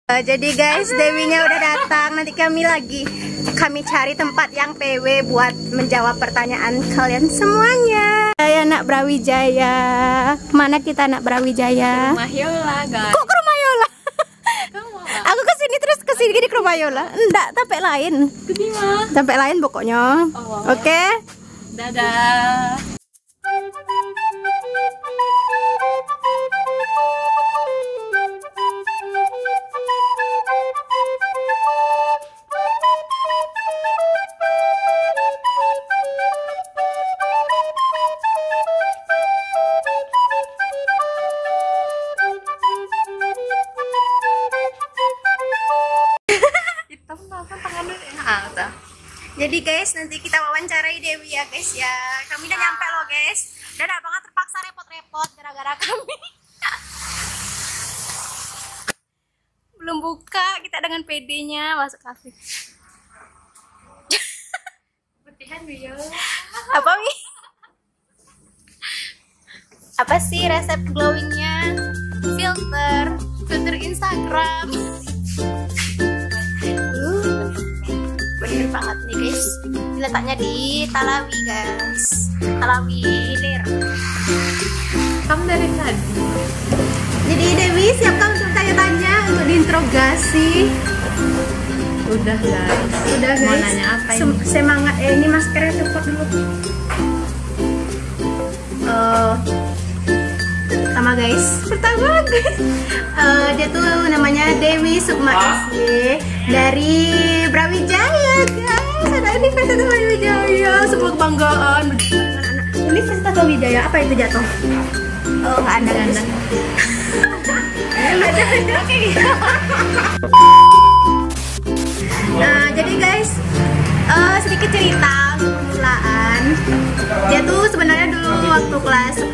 Jadi guys, Dewinya udah datang. Nanti kami cari tempat yang PW buat menjawab pertanyaan kalian semuanya. Saya anak Brawijaya. Mana kita anak Brawijaya? Rumah Yola, guys. Kok ke rumah Yola? Aku kesini terus kesini ke rumah Yola. Enggak, tempat lain. Tempat lain pokoknya. Oke? Dadah. Jadi guys, nanti kita wawancarai Dewi ya guys ya. Kami udah nyampe loh guys. Dan abangnya terpaksa repot-repot gara-gara kami belum buka. Kita dengan PD-nya masuk kafe. Putihan Wio. Apa Mi? Apa sih resep glowingnya? Filter Instagram. Bener banget nih guys. Letaknya di Talawi guys. Talawi Hilir. Kamu dari tadi. Jadi Dewi siapkan untuk tanya-tanya, untuk diinterogasi. Udah guys. Udah guys. Mau nanya apa ini? Semangat ini maskernya copot dulu. Pertama guys. Dia tuh namanya Dewi Sukma SY dari Brawijaya guys. Ada Universitas Brawijaya, sebuah kebanggaan. Universitas Brawijaya, apa itu jatuh? Oh nggak ada guys. Nah jadi guys, sedikit cerita permulaan. Dia tuh sebenarnya dulu waktu kelas 10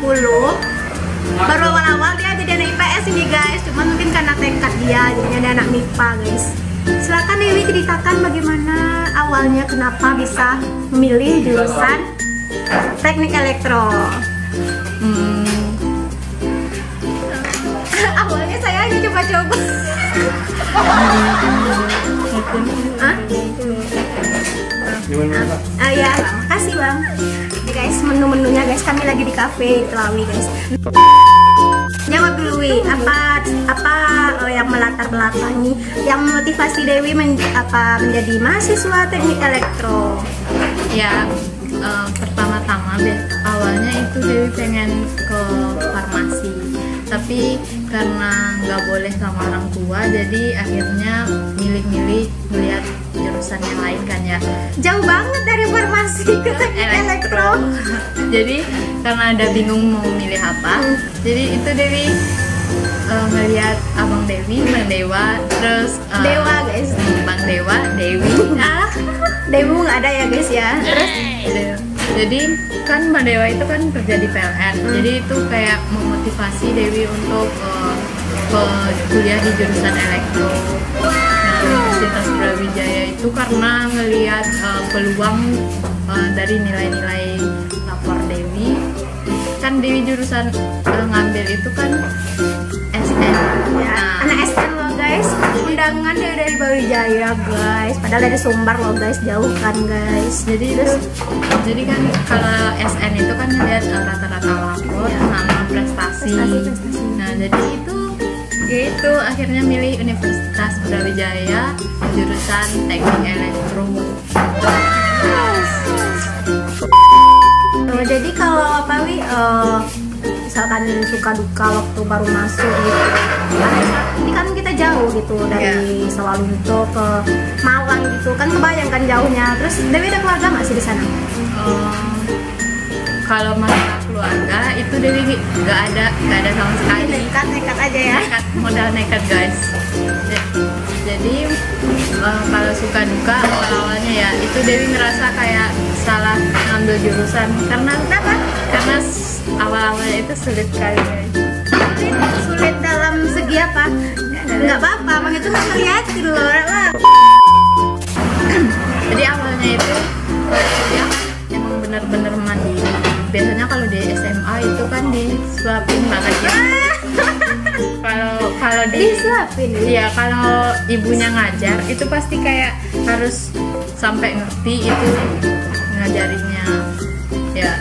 baru awal-awal dia jadi anak IPS ini guys, cuman mungkin karena tekad dia jadinya ada anak MIPA guys. Silakan Dewi ceritakan bagaimana awalnya kenapa bisa memilih jurusan teknik elektro. Awalnya saya hanya coba-coba. Ya, makasih bang. Jadi guys, menu-menunya guys, kami lagi di cafe Telawi guys. Jawab dulu Wi, apa yang melatar belakangi, yang motivasi Dewi menjadi mahasiswa teknik elektro? Ya, pertama-tama awalnya itu Dewi pengen ke farmasi, tapi karena nggak boleh sama orang tua, jadi akhirnya milih-milih melihat jurusan yang lain kan ya. Jauh banget dari farmasi ke teknik elektro. Jadi karena ada bingung mau milih apa, jadi itu Dewi ngelihat abang Dewi, Bang Dewa, terus Dewa guys, Bang Dewa, Dewi. Dewi nggak ada ya guys ya. Terus jadi kan Bang Dewa itu kan kerja di PLN, jadi itu kayak memotivasi Dewi untuk kuliah di jurusan elektro. Universitas Brawijaya itu karena ngelihat peluang dari nilai-nilai lapor Dewi. Kan Dewi jurusan ngambil itu kan SN ya, anak SN loh guys. Undangan dari Brawijaya guys, padahal dari Sumbar loh guys, jauh kan guys. Jadi kan kalau SN itu kan ngelihat rata-rata lapor sama prestasi. Nah jadi itu akhirnya milih Universitas Brawijaya jurusan teknik elektro. Jadi kalau apa Wi, misalkan suka duka waktu baru masuk gitu, ini kan kita jauh gitu dari Sawalunto ke Malang gitu, kan kebayangkan jauhnya. Terus Dewi ada keluarga nggak sih di sana? Kalau masalah keluarga itu Dewi nggak ada sama sekali. Nekat aja ya. Modal nekat guys. Jadi kalau suka duka awalnya ya itu Dewi ngerasa kayak salah ngambil jurusan karena awal-awalnya itu sulit sekali guys. Sulit dalam segi apa? Nggak apa-apa, emang itu nggak ngeliatin loh. Jadi awalnya itu kuliah emang bener-bener mandiri. Biasanya kalau di SMA itu kan disuapin banget ya. Kalau disuapin. Iya, kalau ibunya ngajar itu pasti kayak harus sampai ngerti itu ngajarinnya. Ya.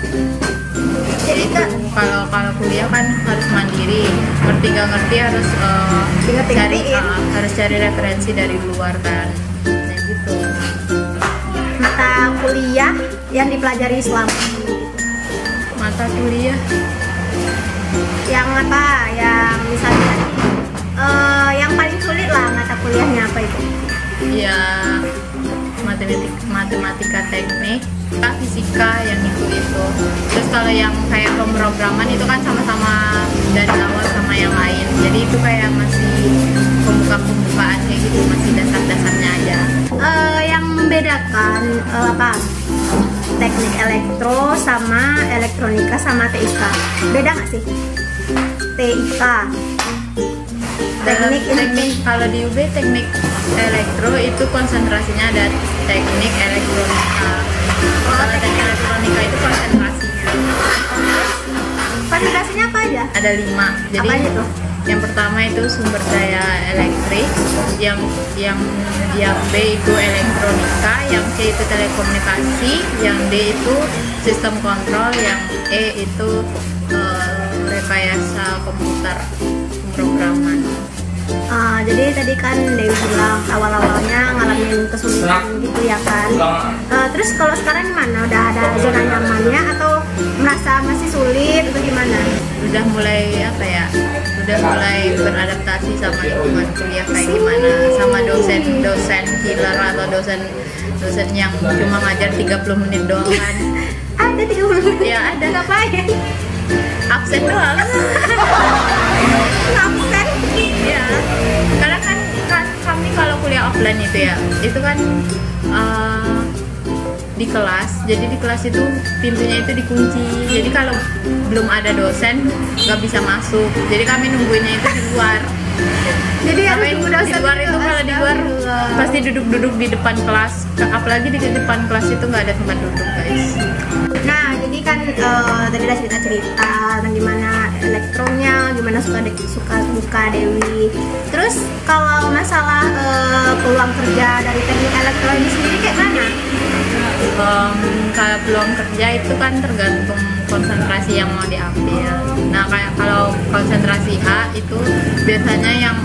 Jadi Itu kalau kuliah kan harus mandiri, ngerti nggak ngerti harus harus cari referensi dari luar kan, kayak gitu. mata kuliah yang dipelajari Islam. Mata kuliah Yang apa? Yang misalnya yang paling sulit lah mata kuliahnya apa itu? ya matematika teknik, fisika yang itu. Terus kalau yang kayak pemrograman itu kan sama-sama dari awal sama yang lain. Jadi itu kayak masih pembukaan kayak gitu, masih dasar-dasarnya aja. Yang membedakan apa? Teknik elektro sama elektronika sama TIK. Beda nggak sih? TIK. Teknik Kalau di UB teknik elektro itu konsentrasinya ada teknik elektronika. Kalau teknik elektronika itu konsentrasinya konsentrasinya apa aja? ada 5. Jadi Apa itu? yang pertama itu sumber daya elektrik, yang B itu elektronika, yang C itu telekomunikasi, yang D itu sistem kontrol, yang E itu rekayasa komputer pemrograman. Jadi tadi kan Dewi bilang awal-awalnya ngalamin kesulitan gitu ya kan. Terus kalau sekarang gimana? Udah ada zona nyamannya atau merasa masih sulit atau gimana? Udah mulai apa ya? Udah mulai beradaptasi sama lingkungan kuliah kayak gimana, sama dosen killer atau dosen yang cuma ngajar 30 menit doang kan. Ada 30 menit? Ya ada. Ngapain? Absen doang. Absen? Iya. Karena kan kami kalau kuliah offline itu kan di kelas. Jadi di kelas itu pintunya itu dikunci. Jadi kalau belum ada dosen nggak bisa masuk. Jadi kami nungguinnya itu di luar. Jadi harus Kami tunggu di dosen luar itu kalau di luar Astagfirullah. pasti duduk-duduk di depan kelas. Apalagi di depan kelas itu nggak ada tempat duduk guys. Nah, jadi kan tadi udah cerita-cerita tentang gimana elektronya, gimana suka buka Dewi. Terus kalau masalah peluang kerja dari teknik elektro ini sendiri kayak mana? Kalau peluang kerja itu kan tergantung konsentrasi yang mau diambil. Nah, kayak kalau konsentrasi A itu biasanya yang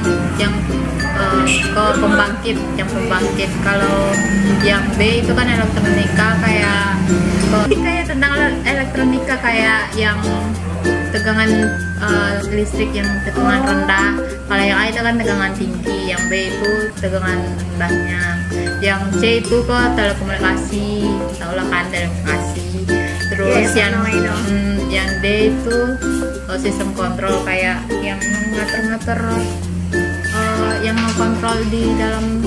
ke pembangkit. Kalau yang B itu kan elektronika, kayak tentang elektronika, kayak yang tegangan listrik yang tegangan rendah. Kalau yang A itu kan tegangan tinggi, yang B itu tegangan rendahnya, yang C itu ke telekomunikasi, taulah kan telekomunikasi. Terus yang D itu sistem kontrol, kayak yang ngatur-ngatur yang mengkontrol di dalam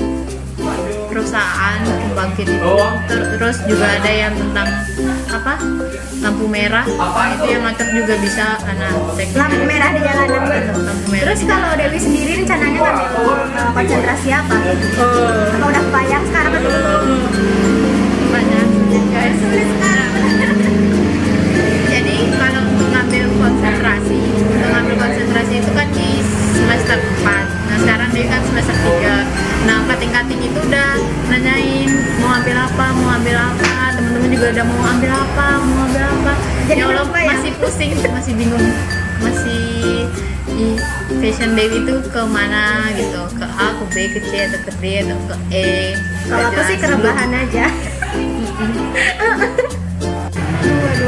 perusahaan pembangkit itu. Terus juga ada yang tentang apa, lampu merah, itu yang ngatur juga bisa anak teknik. Lampu merah di jalanan gitu. Lampu merah. Terus kalau Dewi sendiri rencananya kan konsentrasi apa? Apa udah kebayang sekarang atau belum? Banyak guys. Sulit sekarang. Jadi kalau untuk ngambil konsentrasi itu kan di semester 4. Nah sekarang dia kan semester 3. Nah kating-kating itu udah nanyain mau ambil apa, temen-temen juga udah mau ambil apa. Jadi Ya Allah, ya? masih pusing, masih bingung, masih fashion Dewi itu ke mana gitu, ke A, ke B, ke C, atau ke D, atau ke E. Kalau aku sih kerebahan aja.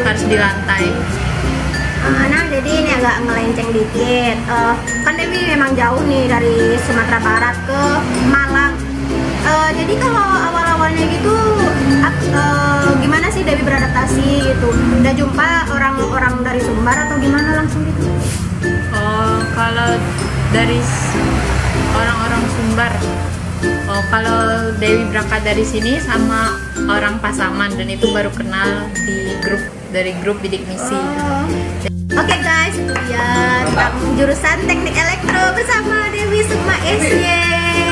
Harus di lantai. Nah, jadi ini agak ngelenceng dikit. Kan Dewi memang jauh nih dari Sumatera Barat ke Malang. Jadi kalau awal-awalnya gitu, gimana sih Dewi beradaptasi gitu? Udah jumpa orang-orang dari Sumbar atau gimana langsung gitu? Kalau dari orang-orang Sumbar, kalau Dewi berangkat dari sini sama orang Pasaman, dan itu baru kenal dari grup bidik misi. Oke guys, itu dia tentang jurusan teknik elektro bersama Dewi Sukma SY.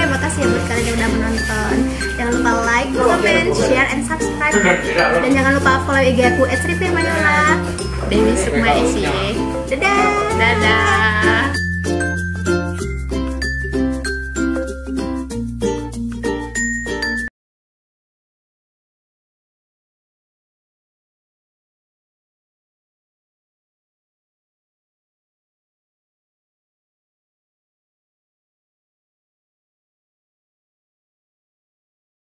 Makasih ya buat kalian yang udah menonton. Jangan lupa like, comment, share, and subscribe. Dan jangan lupa follow IG aku @srifirmayola. Dewi Sukma SY. Dadah. Dadah.